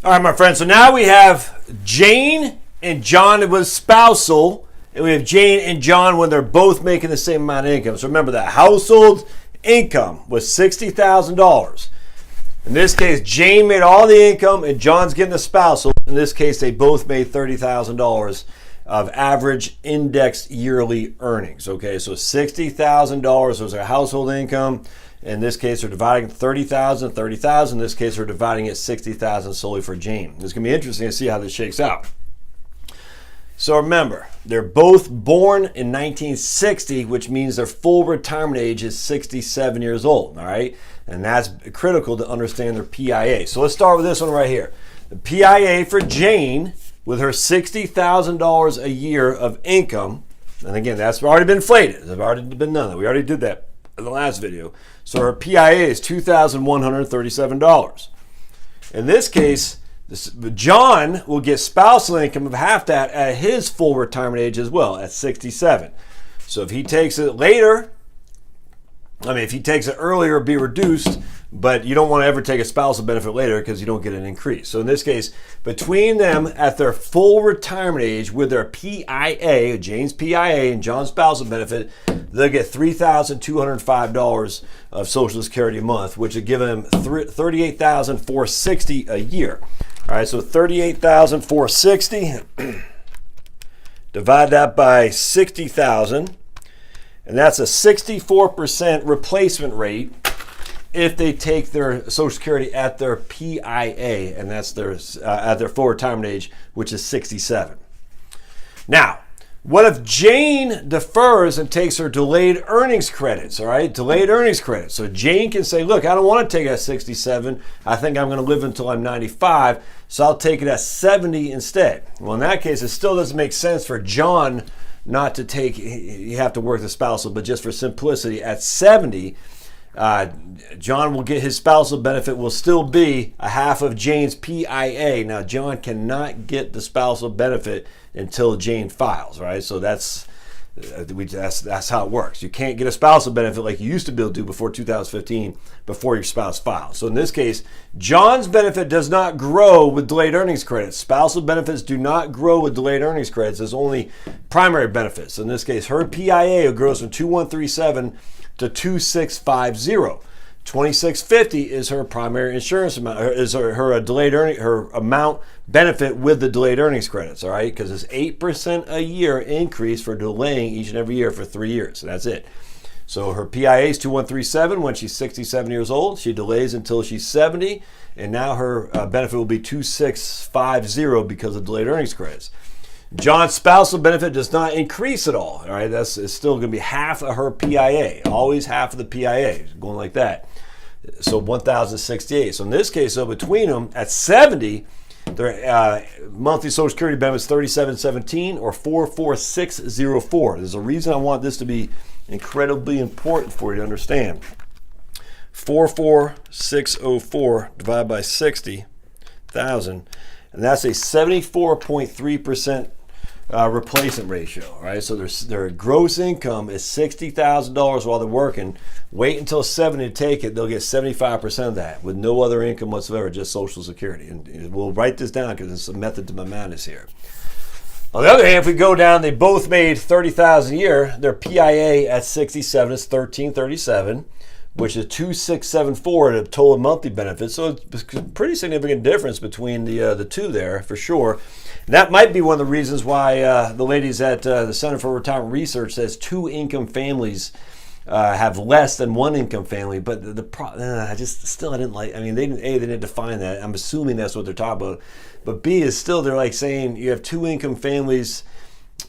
All right, my friends. So now we have Jane and John. It was spousal. And we have Jane and John when they're both making the same amount of income. So remember that household income was $60,000. In this case, Jane made all the income and John's getting the spousal. In this case, they both made $30,000 of average indexed yearly earnings. Okay, so $60,000 was their household income. In this case, they're dividing 30,000, 30,000. In this case, they're dividing it 60,000 solely for Jane. It's going to be interesting to see how this shakes out. So remember, they're both born in 1960, which means their full retirement age is 67 years old, all right? And that's critical to understand their PIA. So let's start with this one right here. The PIA for Jane, with her $60,000 a year of income, and again, that's already been inflated. It's already been done. We already did that in the last video. So her PIA is $2,137. In this case, John will get spousal income of half that at his full retirement age as well, at 67. So if he takes it later, if he takes it earlier, it'll be reduced, but you don't want to ever take a spousal benefit later because you don't get an increase. So in this case, between them at their full retirement age with their PIA, Jane's PIA and John's spousal benefit, they'll get $3,205 of Social Security a month, which would give them $38,460 a year. All right, so $38,460, divide that by 60,000, and that's a 64% replacement rate if they take their Social Security at their PIA, and that's their at their full retirement age, which is 67. Now, what if Jane defers and takes her delayed earnings credits, all right? Delayed earnings credits. So Jane can say, look, I don't want to take it at 67. I think I'm going to live until I'm 95, so I'll take it at 70 instead. Well, in that case, it still doesn't make sense for John not to take, you have to work the spousal, but just for simplicity, at 70, John will get his spousal benefit will still be a half of Jane's PIA. Now, John cannot get the spousal benefit until Jane files, right? So that's how it works. You can't get a spousal benefit like you used to be able to do before 2015, before your spouse files. So in this case, John's benefit does not grow with delayed earnings credits. Spousal benefits do not grow with delayed earnings credits. There's only primary benefits. In this case, her PIA grows from 2137 to 2650. 2650 is her primary insurance amount, is her delayed earning, her amount benefit with the delayed earnings credits, all right? Because it's 8% a year increase for delaying each and every year for 3 years. So that's it. So her PIA is 2137 when she's 67 years old. She delays until she's 70, and now her benefit will be 2650 because of delayed earnings credits. John's spousal benefit does not increase at all. All right, it's still going to be half of her PIA, always half of the PIA, going like that. So 1,068. So in this case, between them at 70, their monthly Social Security benefit is 3,717 or 44604. There's a reason I want this to be incredibly important for you to understand. 44604 divided by 60,000, and that's a 74.3% replacement ratio, right? So their gross income is $60,000 while they're working. Wait until 70 to take it, they'll get 75% of that with no other income whatsoever, just Social Security. And we'll write this down because it's a method to my madness here. On the other hand, if we go down, they both made $30,000 a year. Their PIA at 67 is $1,337, which is $2,674 in total monthly benefits. So it's a pretty significant difference between the two there, for sure. And that might be one of the reasons why the ladies at the Center for Retirement Research says 2 income families have less than 1 income family. But I didn't like. I mean, they didn't define that. I'm assuming that's what they're talking about. But B is still, they're like saying you have 2 income families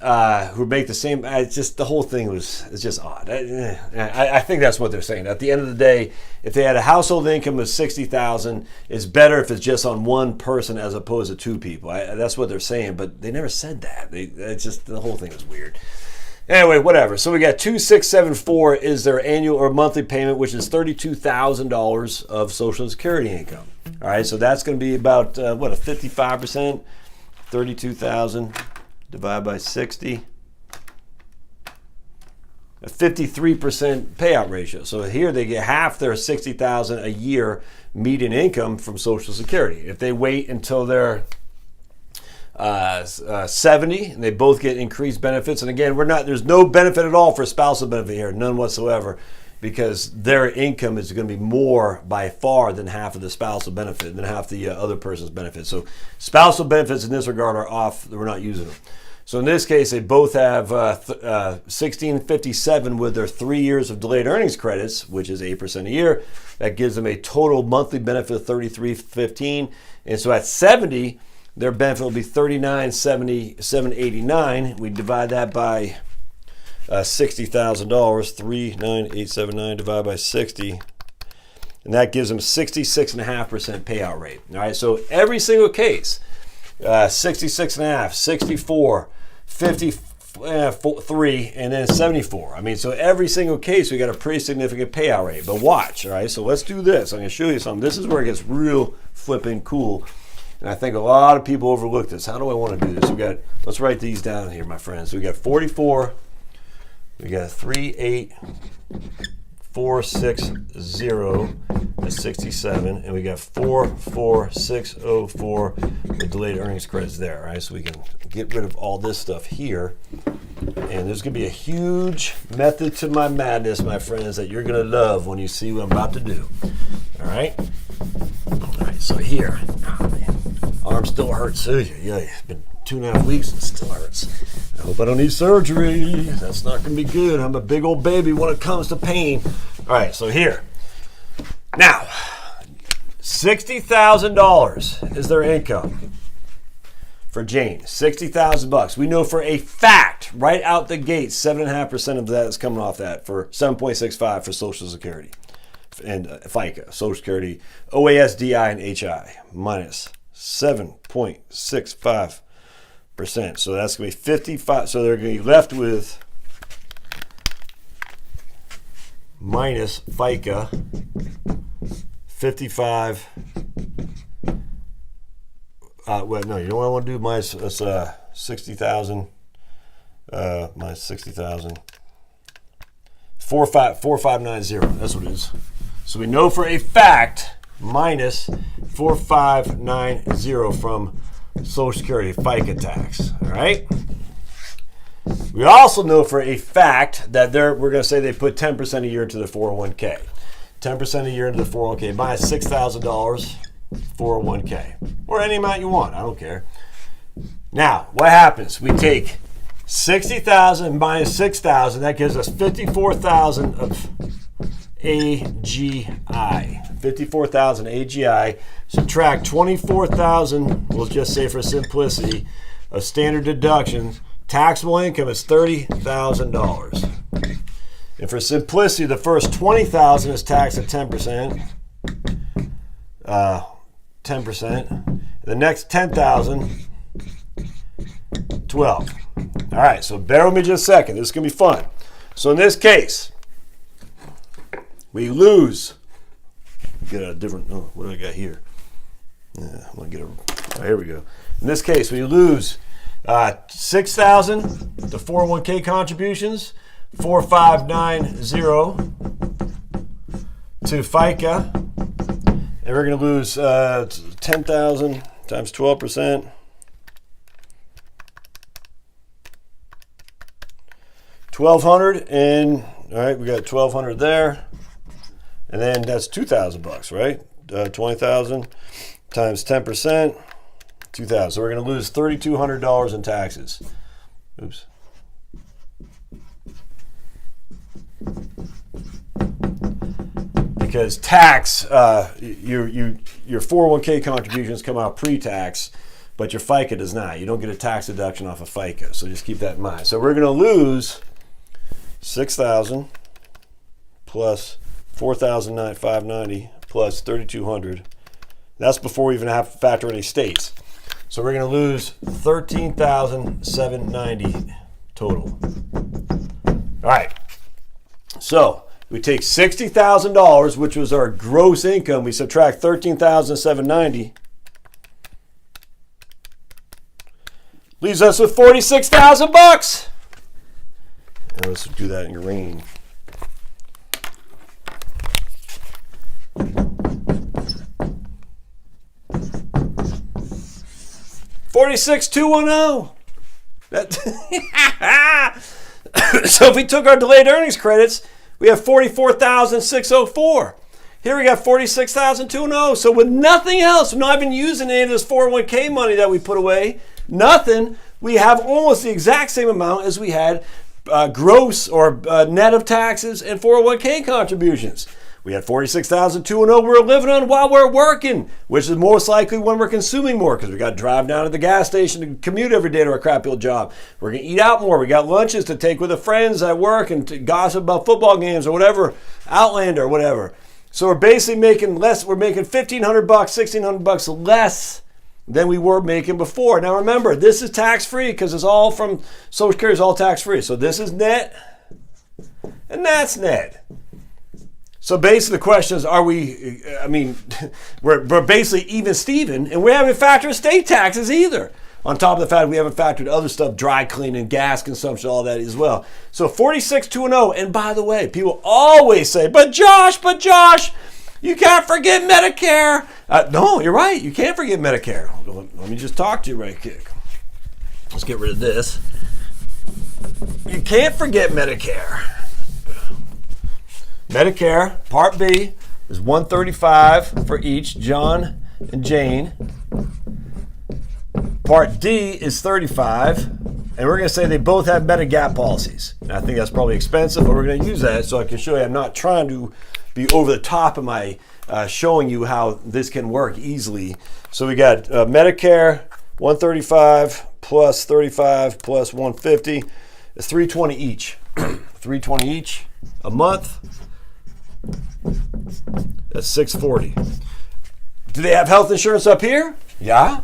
who make the same. It's just, the whole thing is just odd. I think that's what they're saying. At the end of the day, if they had a household income of $60,000, it's better if it's just on one person as opposed to 2 people. That's what they're saying, but they never said that. It's just, the whole thing is weird. Anyway, whatever. So we got 2,674 is their annual or monthly payment, which is $32,000 of Social Security income. All right, so that's going to be about a 55%, 32,000 divided by 60. a 53% payout ratio. So here they get half their $60,000 a year median income from Social Security. If they wait until they're 70 and they both get increased benefits, and again, there's no benefit at all for spousal benefit here, none whatsoever, because their income is going to be more by far than half of the spousal benefit, than half the other person's benefit. So spousal benefits in this regard are off, we're not using them. So in this case, they both have 1657 with their 3 years of delayed earnings credits, which is 8% a year. That gives them a total monthly benefit of $33.15. And so at 70, their benefit will be $39,789. We divide that by $60,000, 39879 divided by 60. And that gives them 66.5% payout rate. All right, so every single case, 66.5, 64, 53, and then 74. I mean, so every single case, we got a pretty significant payout rate. But watch, all right? So let's do this. I'm going to show you something. This is where it gets real flipping cool. And I think a lot of people overlook this. How do I want to do this? Let's write these down here, my friends. So we got 44, we got 38460, that's 67, and we got 44604 with delayed earnings credits there, all right? So we can get rid of all this stuff here. And there's going to be a huge method to my madness, my friends, that you're going to love when you see what I'm about to do. All right? All right, so here. Oh, man. Arm still hurts. Yeah, it's been 2.5 weeks and it still hurts. I hope I don't need surgery. That's not going to be good. I'm a big old baby when it comes to pain. All right, so here. Now, $60,000 is their income for Jane. $60,000. We know for a fact, right out the gate, 7.5% of that is coming off that for 7.65 for Social Security and FICA, Social Security, OAS, DI, and HI minus 7.65%. So that's going to be 55. So they're going to be left with minus FICA 55. Well, no, you know what I want to do? Minus 60,000. Minus 60,000. 4590. That's what it is. So we know for a fact minus 4590 from Social Security FICA tax. All right. We also know for a fact that we're going to say they put 10% a year into the 401k. 10% a year into the 401k. Minus $6,000 401k. Or any amount you want. I don't care. Now, what happens? We take 60,000 minus 6,000. That gives us 54,000 of AGI. 54,000 AGI. Subtract 24,000, we'll just say for simplicity, of standard deductions. Taxable income is $30,000. And for simplicity, the first 20,000 is taxed at 10%. 10%. The next 10,000, 12. All right, so bear with me just a second. This is going to be fun. So in this case, we lose. Get a different, what do I got here? Yeah, I'm going to get here we go. In this case, we lose 6,000 to 401k contributions, 4590 to FICA, and we're going to lose 10,000 times 12%. 1,200, and all right, we got 1,200 there, and then that's $2,000, right? 20,000 times 10%, 2,000. So we're going to lose $3,200 in taxes. Oops. Because tax, your 401k contributions come out pre-tax, but your FICA does not. You don't get a tax deduction off of FICA, so just keep that in mind. So we're going to lose 6,000 plus 4,590 plus 3,200. That's before we even have to factor any states. So we're going to lose 13,790 total. All right. So we take $60,000, which was our gross income. We subtract 13,790. Leaves us with $46,000. And let's do that in green. $46,210. So if we took our delayed earnings credits, we have $44,604. Here we got $46,210. So with nothing else, we're not even using any of this 401k money that we put away, nothing, we have almost the exact same amount as we had gross or net of taxes and 401k contributions. We had $46,210 we're living on while we're working, which is most likely when we're consuming more because we got to drive down to the gas station to commute every day to our crappy old job. We're going to eat out more. We got lunches to take with the friends at work and to gossip about football games or whatever, Outlander or whatever. So we're basically making less. We're making $1,500, $1,600 less than we were making before. Now remember, this is tax-free because it's all from Social Security, it's all tax-free. So this is net and that's net. So basically the question is, are we, we're basically even Steven, and we haven't factored state taxes either. On top of the fact we haven't factored other stuff, dry cleaning, gas consumption, all that as well. So 46,210, and by the way, people always say, but Josh, you can't forget Medicare. No, you're right, you can't forget Medicare. Let me just talk to you right quick. Let's get rid of this. You can't forget Medicare. Medicare, Part B, is $135 for each, John and Jane. Part D is $35, and we're going to say they both have Medigap policies. And I think that's probably expensive, but we're going to use that so I can show you I'm not trying to be over the top of my showing you how this can work easily. So we got Medicare, $135 plus $35 plus $150 is $320 each. $320 each a month. That's $640. Do they have health insurance up here? Yeah.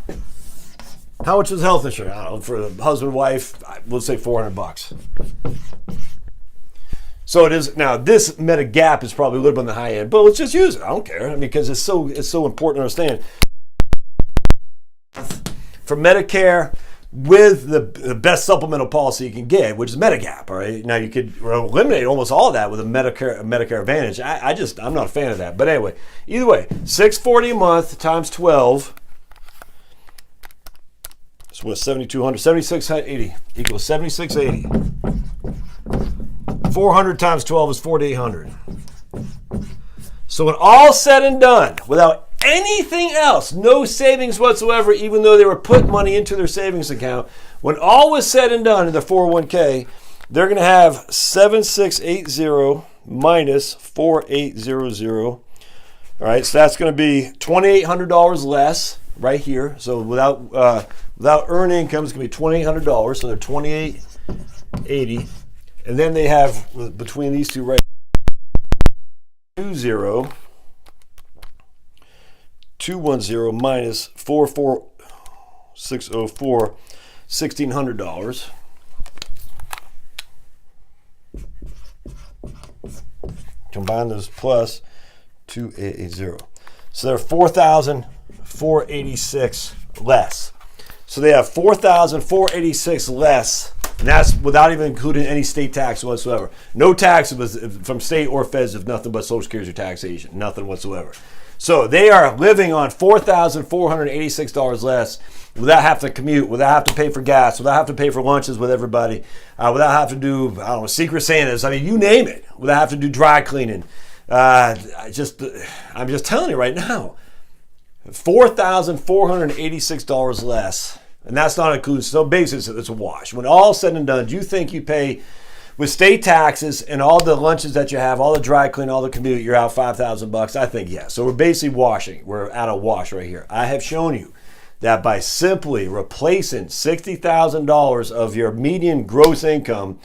How much is health insurance? I don't know, for the husband, wife, let's say $400. So it is now. This Medigap is probably a little bit on the high end, but let's just use it. I don't care. I mean, because it's so important to understand. For Medicare, with the best supplemental policy you can get, which is Medigap. All right. Now you could eliminate almost all of that with a Medicare Advantage. I'm not a fan of that. But anyway, either way, $640 a month times 12. So what? 7,200, 7,680 equals 7,680. 400 times 12 is 4,800. So when all said and done, without anything else, no savings whatsoever, even though they were put money into their savings account, when all was said and done in their 401k, they're going to have 7,680 minus 4,800. All right, so that's going to be $2,800 less right here. So without earned income, it's going to be $2,800. So they're $2,880, and then they have between these two right 210 minus 44604, $1,600. Combine those plus 2,880. So they're 4,486 less. So they have 4,486 less, and that's without even including any state tax whatsoever. No tax from state or feds, if nothing but Social Security taxation, nothing whatsoever. So they are living on $4,486 less without having to commute, without having to pay for gas, without having to pay for lunches with everybody, without having to do, Secret Santas. I mean, you name it. Without having to do dry cleaning. I'm just telling you right now, $4,486 less, and that's not included. So basically, it's a wash. When all said and done, do you think you pay with state taxes and all the lunches that you have, all the dry clean, all the commute, you're out $5,000? I think yes. So we're basically washing. We're at a wash right here. I have shown you that by simply replacing $60,000 of your median gross income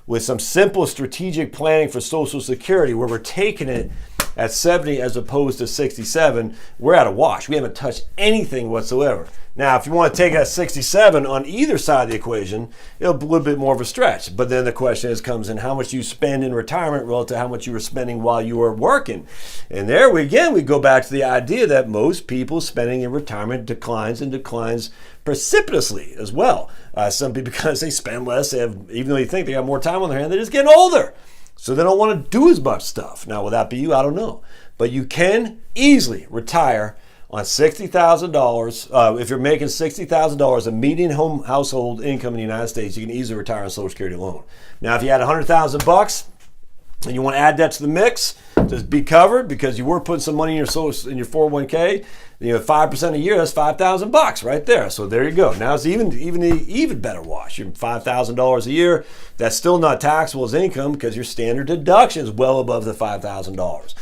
with some simple strategic planning for Social Security, where we're taking it at 70 as opposed to 67, we're at a wash. We haven't touched anything whatsoever. Now, if you want to take it at 67 on either side of the equation, it'll be a little bit more of a stretch. But then the question comes in how much you spend in retirement relative to how much you were spending while you were working. And there we go back to the idea that most people's spending in retirement declines precipitously as well. Some people, because they spend less, even though you think they got more time on their hand, they're just getting older. So they don't want to do as much stuff. Now, would that be you? I don't know. But you can easily retire on $60,000. If you're making $60,000, a median household income in the United States, you can easily retire on Social Security alone. Now, if you had $100,000 and you want to add that to the mix, just be covered because you were putting some money in your 401k. 5% a year, that's $5,000 right there. So there you go. Now it's even better wash. You're $5,000 a year. That's still not taxable as income because your standard deduction is well above the $5,000.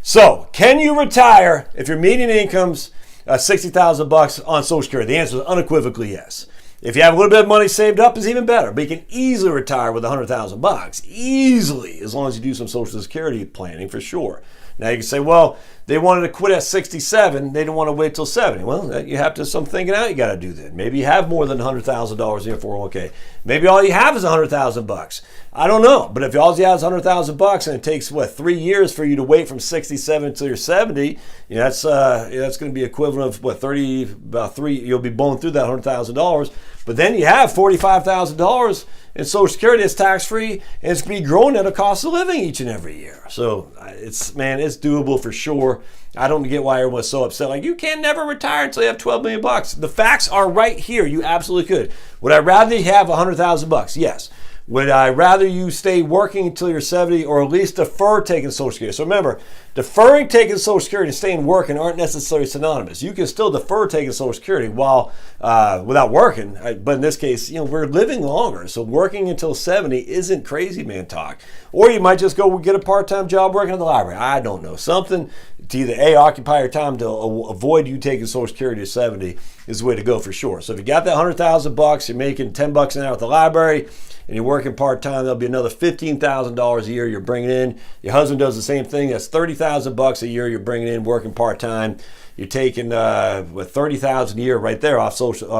So, can you retire if your median income's $60,000 on Social Security? The answer is unequivocally yes. If you have a little bit of money saved up, it's even better. But you can easily retire with $100,000, easily, as long as you do some Social Security planning for sure. Now you can say, well, they wanted to quit at 67. They didn't want to wait till 70. Well, you have to some thinking out you got to do then. Maybe you have more than $100,000 in your 401k. Maybe all you have is $100,000. I don't know. But if all you have is $100,000 and it takes 3 years for you to wait from 67 until you're 70, that's going to be equivalent of about 3. You'll be blowing through that $100,000. But then you have $45,000 in Social Security that's tax-free, and it's going to be growing at a cost of living each and every year. So it's doable for sure. I don't get why everyone's so upset. Like, you can never retire until you have $12 million. The facts are right here. You absolutely could. Would I rather you have $100,000? Yes. Would I rather you stay working until you're 70 or at least defer taking Social Security? So remember, deferring taking Social Security and staying working aren't necessarily synonymous. You can still defer taking Social Security while without working. But in this case, we're living longer. So working until 70 isn't crazy man talk. Or you might just go get a part-time job working in the library. I don't know. Something to either occupy your time to avoid you taking Social Security to 70 is the way to go for sure. So if you got that $100,000, you're making $10 an hour at the library, and you're working part-time, that'll be another $15,000 a year you're bringing in. Your husband does the same thing. That's $30,000 a year you're bringing in working part-time. You're taking $30,000 a year right there off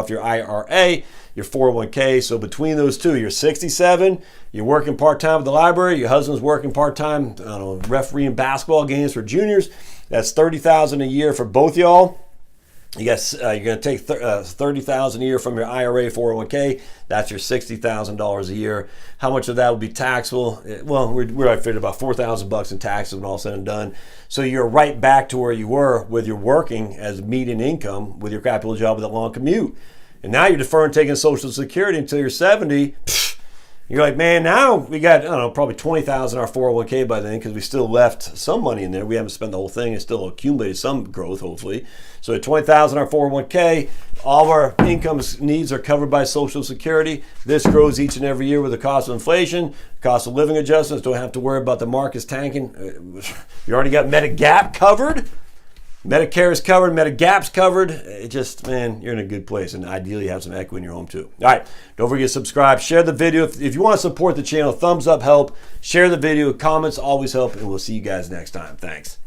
your IRA, your 401k. So between those two, you're 67. You're working part-time at the library. Your husband's working part-time, refereeing basketball games for juniors. That's $30,000 a year for both y'all. You're going to take $30,000 a year from your IRA 401k. That's your $60,000 a year. How much of that will be taxable? Well, we're I figured about $4,000 in taxes when all said and done. So you're right back to where you were with your working as median income with your capital job with a long commute. And now you're deferring taking Social Security until you're 70. You're like, man, now we got, probably $20,000 in our 401k by then because we still left some money in there. We haven't spent the whole thing. It's still accumulated some growth, hopefully. So at $20,000 in our 401k, all of our income needs are covered by Social Security. This grows each and every year with the cost of inflation, cost of living adjustments. Don't have to worry about the markets tanking. You already got Medigap covered. Medicare is covered, Medigap's covered. It just, man, you're in a good place, and ideally you have some equity in your home too. All right, don't forget to subscribe, share the video. If you want to support the channel, thumbs up help, share the video, comments always help, and we'll see you guys next time. Thanks.